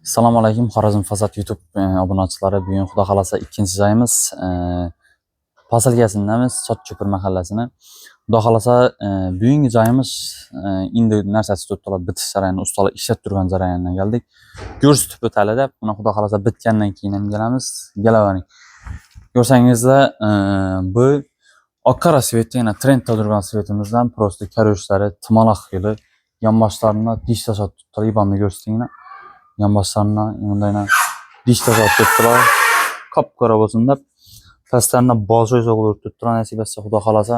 Assalomu alaykum Xorazm Fasad YouTube obunachilari. Bugun Xudo xolasa ikkinchi joyimiz posilkasindamiz, Sochchupur mahallasini. Xudo xolasa bugungi joyimiz endi narsasi to'xtalib bitish jarayoni, ustalar ishlab turgan jarayondan keldik. Ko'rsatib o'taladi. Buni Xudo xolasa bitgandan keyin ham kelamiz. Kelavering. Ko'rsangizlar bu oqqora svet yana trendda turgan svetimizdan prosta karoshlari timaloq xili, yonboshlarini dish tashlab turib ibonni ko'rsatinglar. Yonboshlarini bunday dish tashlab turibdilar. Qop-qora bo'lsin deb pastlarni bozoy so'g'ilib turibdilar. Nasib etsa Xudo xolasa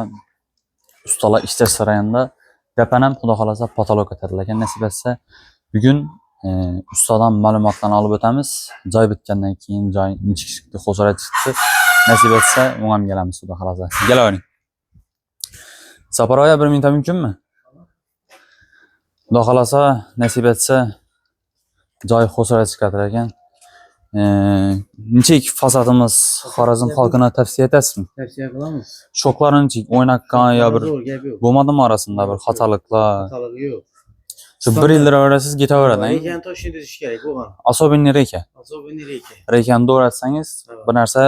ustalar ishlash jarayonida depan ham Xudo xolasa patolog o'tadi. Lekin nasib etsa bugun ustadan ma'lumotlarni olib o'tamiz. Joy bitgandan keyin joy nechiklikda qo'shara chiqdi. Nasib etsa unga ham kelamiz Xudo xolasa. Kelavering. Saparoya 1 minut mumkinmi? Xudo xolasa nasib etsa joy qo'shara chiqadir ekan. Nechik fasadimiz Xorazm xalqına tavsiya etasizmi? Tavsiya qilamiz. Shoklari nechik o'ynakkan yo bir bo'lmadimi orasida bir xatoliklar? Xatolik yo'q. Shu 1 yil o'rasiz ketaveradi. Rekan toshini dizish kerak bo'lgan. Особенный reka. Особенный reka. Rekani o'ratsangiz bir narsa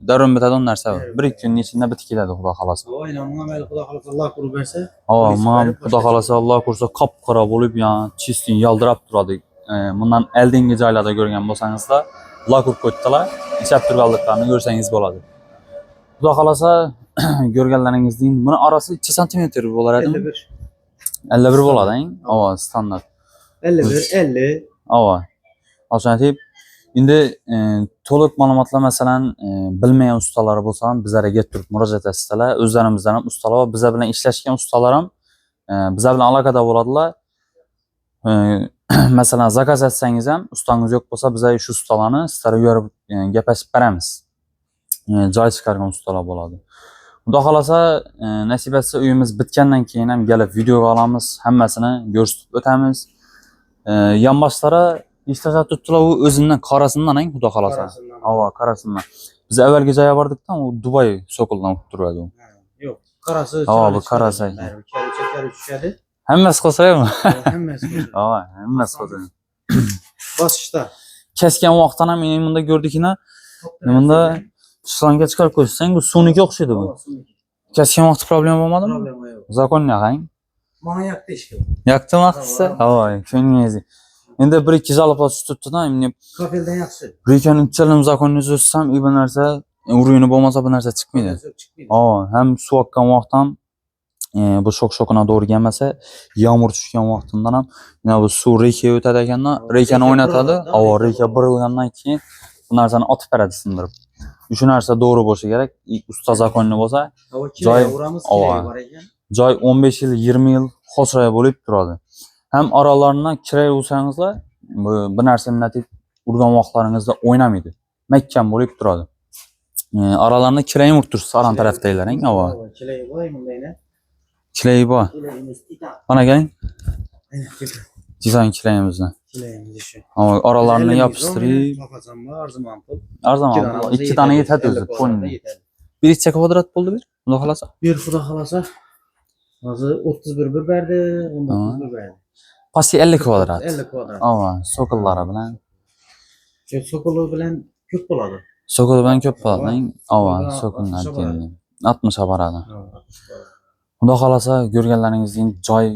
darrov bitadi, o narsa 1-2 kunning ichida bitib keladi Xudo xolasa. O'ynamoq mayli Xudo xolasa Alloh qurib bersa. Men Xudo xolasa Alloh ko'rsa qop-qora bo'lib, yani chistin yaldirab turadi. Bundan oldingi joylarda ko'rgan bo'lsangizlar, lakur ko'tdilar, ichab turganliklarini ko'rsangiz bo'ladi. Xudo xolasa ko'rganlaringizdek, buni orasi 2 sm bo'ladimi? 51. 51 bo'ladi, standart. 51, 50. Alternativ. Endi to'liq ma'lumotlar masalan bilmagan ustalar bo'lsa ham bizlarga kelib turib murojaat etsalar, o'zlarimizdan ham ustalar va bizlar bilan ishlashgan ustalar ham bizlar bilan aloqada bo'ladilar. Masalan zakaz etsangiz ham ustangiz yo'q bo'lsa bizlar shu ustalarni sizlarga yorib gaplashib beramiz. Joy chiqargan ustalar bo'ladi. Xudo xolasa nasib etsa uyimiz bitgandan keyin ham kelib videoga olamiz, hammasini ko'rsatib o'tamiz. Yonboshlari istasha tutdilar, u o'zining qorasidan Xudo xolasa. Qorasidan. Biz avvalgi joyga bordikdan u Dubay sokoldan o'tib turadi u. Yo'q, qorasi. Bu qorasi. Kari tushadi. Hammasi qo'shaymi? Hammasi. Hammasi qo'shaymi. Bosishda. Kesgan vaqtdan ham men bunda ko'rdikna, bunda Islomga chiqarib ko'rsang, bu suvniki o'xshaydi bu. Kesgan vaqt problem bo'lmadimi? Problema yo'q. Zakonni qang? Mana yoqdi ishga. Yoqdimi vaqtsa? Ko'nglingiz. Endi 1-2 zaloplar tutibdi-da, men Kafildan yaxshi. Rekan uchalim zakonni o'zsam, bu narsa uruyini bo'lmasa bu narsa chiqmaydi. Ham suv oqqan vaqtdan bu shok-shokuna to'g'ri kelmasa, yomg'ir tushgan vaqtidan ham mana bu suv rekaga o'tadi ekanda, rekani o'ynatadi. Reka birilgandan keyin bu narsani otib beradi sindirib. Shu narsa to'g'ri bo'lsa kerak. Usta zakonni bo'lsa, joy 15 yil, 20 yil xosroya bo'lib turadi. Ham oralaridan kiray olsangizlar, bu narsa natib urgan vaqtlaringizda o'ynamaydi. Mahkam bo'lib turadi. Oralarni kirayim urtursiz, aran tarafdaylaring. Kilay voy bundayna. Kilay bor. Mana keling. Dizayn kilayimizni. Kilayimiz shu. Oralarni yopishtirib, Topasam bor, arzimon pul. arzon 2 tane yetadi o'zi, qo'ying. Bir necha kvadrat bo'ldi bir? Xudo xolasa. Bir Xudo xolasa. Hozir 31 bir berdi, 19 bir berdi. Pasti 50 kvadrat. 50 kvadrat. Sokollari bilan. Sokolu bilan ko'p bo'ladi. Sokol bilan ko'p bo'ladi. Sokollar keldi. 60 ga boradi. Xudo xolasa ko'rganlaringizdek joy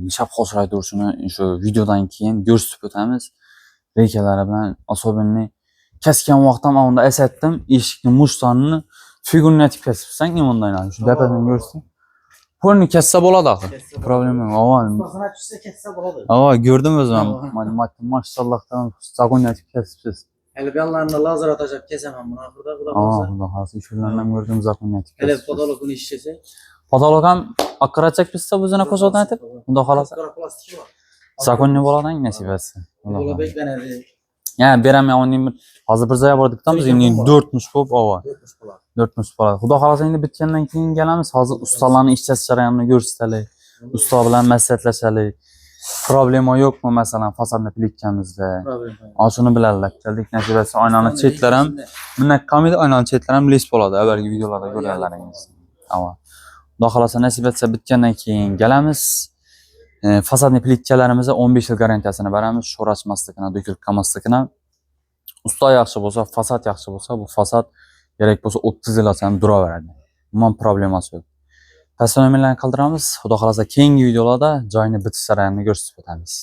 nishab qo'shiraydi shuni shu videodan keyin ko'rsatib o'tamiz. Rekalari bilan особенный kesgan vaqtdan unda esatdim, eshikning mushtonni figurnativ kesibsan, bundan shu dapadan ko'rsatdim. Pulni kessa bo'ladi axir. Problema yo'q. Ustaxona tushsa kessa bo'ladi. Gördüm o'zim. Maşallahdan zagonyativ kesibsiz. Hali benlarni lazer atacak kesaman buni oxirida Xudo xolasa. Xudo xolasa shulardan ko'rdim zagonyativ. Hali podologini ishlasa. Podolog ham oqqarachak bizda o'zini qo'shadi aytib. Xudo xolasa. Plastiki bor. Zakonni bo'ladi nasib etsa. Bola beklanadi. Beraman uning hozir bir joyga bordikdan biz endi 4 bo'lib, 4 bo'ladi. Xudo xolasa endi bitgandan keyin kelamiz. Hozir ustalarning ishlash jarayonini ko'rsatalik. Usta bilan maslahatlashalik. Problema yo'qmi masalan fasadni plikkamizda? Shuni bilalar keldik. Nasib etsa oynani chetlari ham bunday qamida oynani chetlari ham les bo'ladi. Avvalgi videolarda ko'rganlaringiz. Xudo xolasa nasib etsa bitgandan keyin kelamiz. Fasadni plitkalarimizni 15 yil garantiyasini beramiz. Sho'r ochmasligini, dökülüp qolmasligini. Usta yaxshi bo'lsa, fasad yaxshi bo'lsa, bu fasad kerak bo'lsa 30 yilgacha ham duraveradi. Umuman problemasi yo'q. Pastda nomerlarni qoldiramiz. Xudo xolasa keyingi videolarda joyni bitish jarayonini ko'rsatib o'tamiz.